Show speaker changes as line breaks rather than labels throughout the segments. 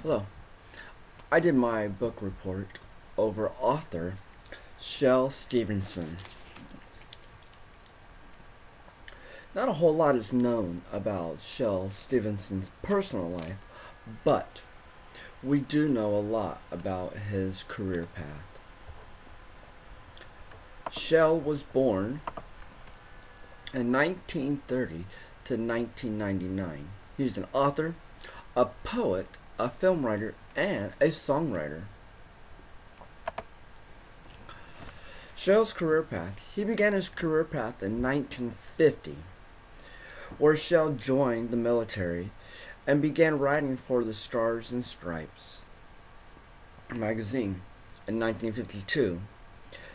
Hello. I did my book report over author Shel Stevenson. Not a whole lot is known about Shel Stevenson's personal life, but we do know a lot about his career path. Shel was born in 1930 to 1999. He's an author, a poet, a film writer, and a songwriter. Shel's career path. He began his career path in 1950, where Shel joined the military and began writing for the Stars and Stripes magazine. In 1952,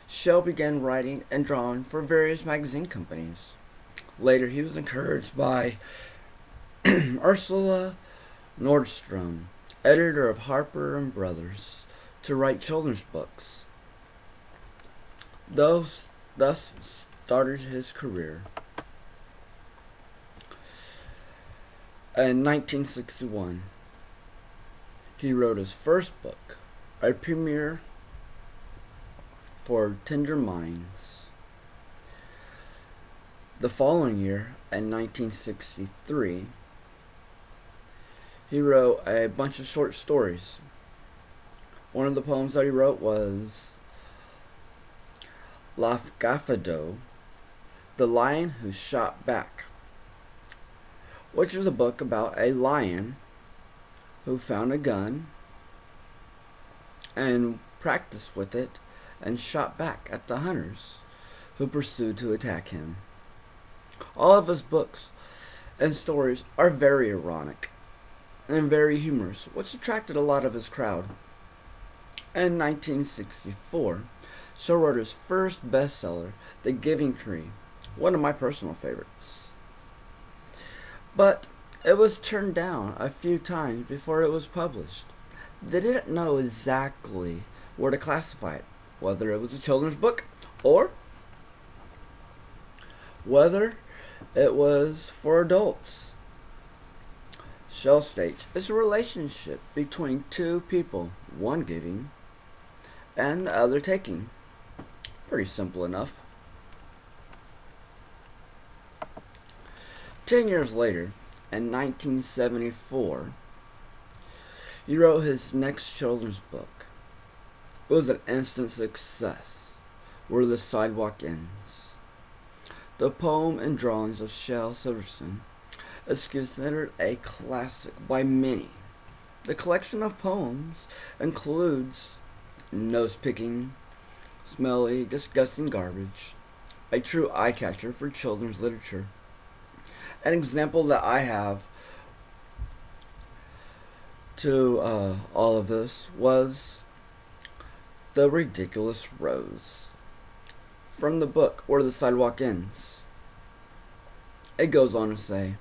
Shel began writing and drawing for various magazine companies. Later, he was encouraged by Ursula Nordstrom, editor of Harper and Brothers, to write children's books. Thus started his career. In 1961, he wrote his first book, a premiere for Tender Minds. The following year, in 1963, he wrote a bunch of short stories. One of the poems that he wrote was Lafgafado, the Lion Who Shot Back, which is a book about a lion who found a gun and practiced with it and shot back at the hunters who pursued to attack him. All of his books and stories are very ironic and very humorous, which attracted a lot of his crowd. In 1964, Shel wrote his first bestseller, The Giving Tree, one of my personal favorites. But it was turned down a few times before it was published. They didn't know exactly where to classify it, whether it was a children's book or whether it was for adults. Shel states it's a relationship between two people, one giving and the other taking. Pretty simple enough. 10 years later, in 1974, he wrote his next children's book. It was an instant success, Where the Sidewalk Ends. The poem and drawings of Shel Silverstein is considered a classic by many. The collection of poems includes Nose-Picking, Smelly, Disgusting Garbage, a true eye-catcher for children's literature. An example that I have to all of this was The Ridiculous Rose, from the book Where the Sidewalk Ends. It goes on to say,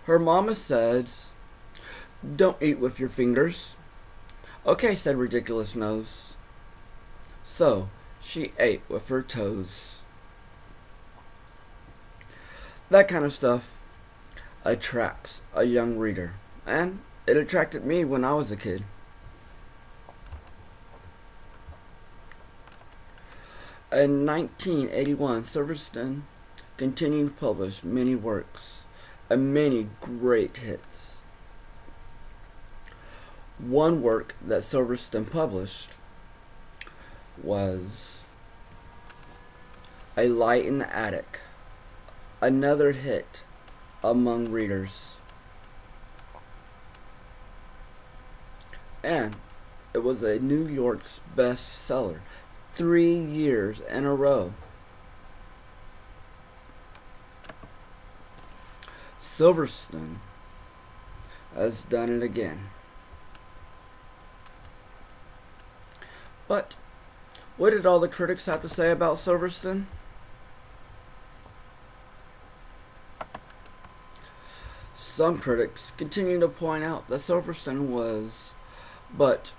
her mama says, don't eat with your fingers. Okay, said Ridiculous Nose. So, she ate with her toes. That kind of stuff attracts a young reader, and it attracted me when I was a kid. In 1981, Silverstein continued to publish many works and many great hits. One work that Silverstein published was A Light in the Attic, another hit among readers. And it was a New York's bestseller 3 years in a row. Silverstein has done it again. But what did all the critics have to say about Silverstein? Some critics continue to point out that Silverstein was, but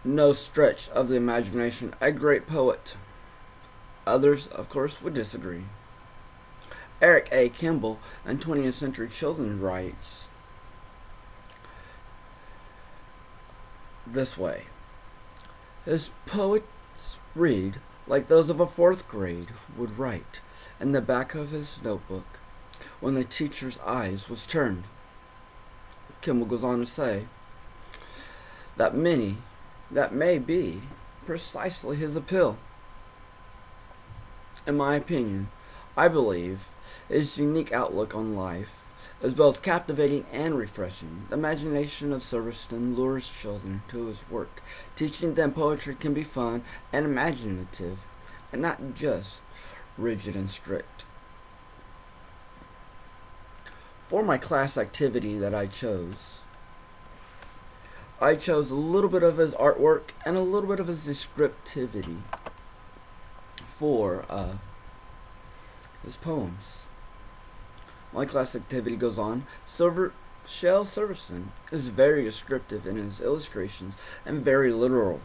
no stretch of the imagination, a great poet. Others, of course, would disagree. Eric A. Kimball in 20th Century Children writes, this way. His poets read like those of a fourth grade would write in the back of his notebook when the teacher's eyes was turned. Kimmel goes on to say that may be precisely his appeal. In my opinion, I believe his unique outlook on life is both captivating and refreshing. The imagination of Silverstein lures children to his work, teaching them poetry can be fun and imaginative, and not just rigid and strict. For my class activity that I chose a little bit of his artwork and a little bit of his descriptivity for his poems. My class activity goes on. Shel Silverstein is very descriptive in his illustrations and very literal.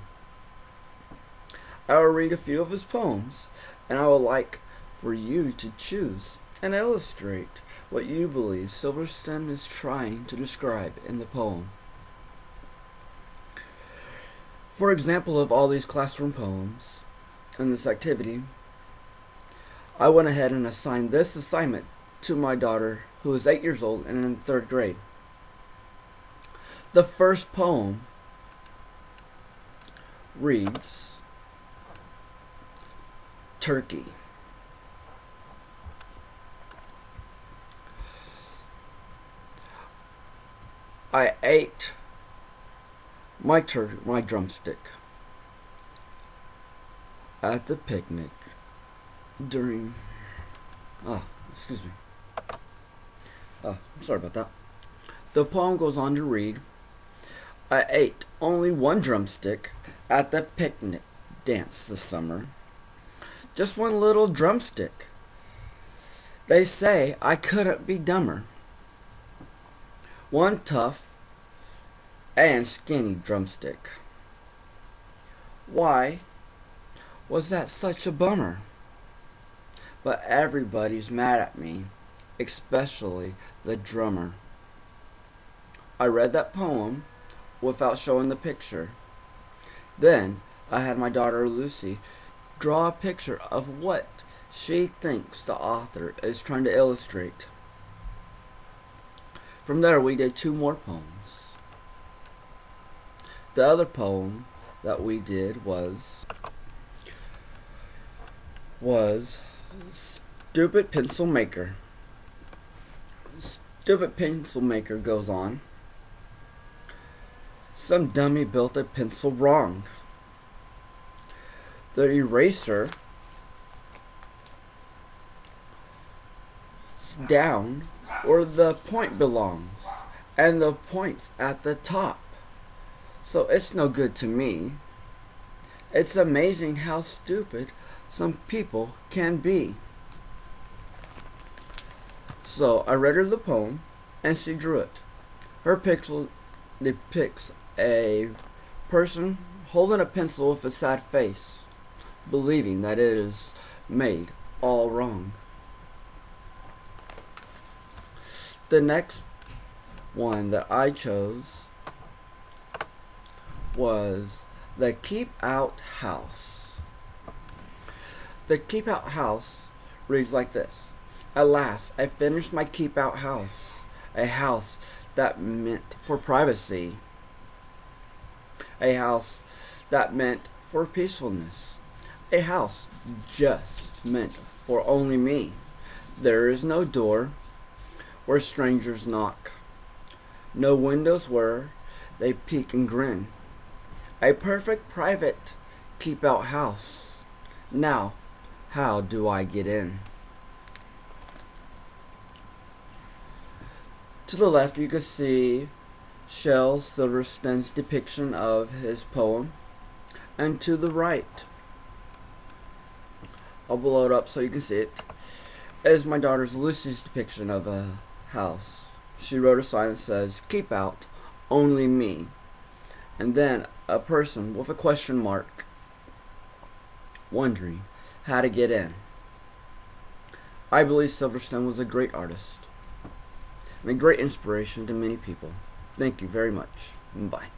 I will read a few of his poems, and I would like for you to choose and illustrate what you believe Silverstein is trying to describe in the poem. For example of all these classroom poems in this activity, I went ahead and assigned this assignment to my daughter, who is 8 years old and in 3rd grade. The first poem reads, Turkey. I ate my drumstick at the picnic during excuse me. I'm sorry about that. The poem goes on to read, I ate only one drumstick at the picnic dance this summer. Just one little drumstick. They say I couldn't be dumber. One tough and skinny drumstick. Why was that such a bummer? But everybody's mad at me, especially the drummer. I read that poem without showing the picture. Then I had my daughter Lucy draw a picture of what she thinks the author is trying to illustrate. From there we did 2 more poems. The other poem that we did was Stupid Pencil Maker. Stupid Pencil Maker goes on. Some dummy built a pencil wrong. The eraser is down where the point belongs, and the point's at the top. So it's no good to me. It's amazing how stupid some people can be. So I read her the poem, and she drew it. Her picture depicts a person holding a pencil with a sad face, believing that it is made all wrong. The next one that I chose was the Keep Out House. The Keep Out House reads like this. At last, I finished my Keep Out House, a house that meant for privacy, a house that meant for peacefulness, a house just meant for only me. There is no door where strangers knock, no windows where they peek and grin. A perfect private keep out house. Now, how do I get in? To the left you can see Shel Silverstein's depiction of his poem, and to the right, I'll blow it up so you can see it, is my daughter's Lucy's depiction of a house. She wrote a sign that says, "Keep out, only me," and then a person with a question mark wondering how to get in. I believe Silverstein was a great artist and a great inspiration to many people. Thank you very much. Bye.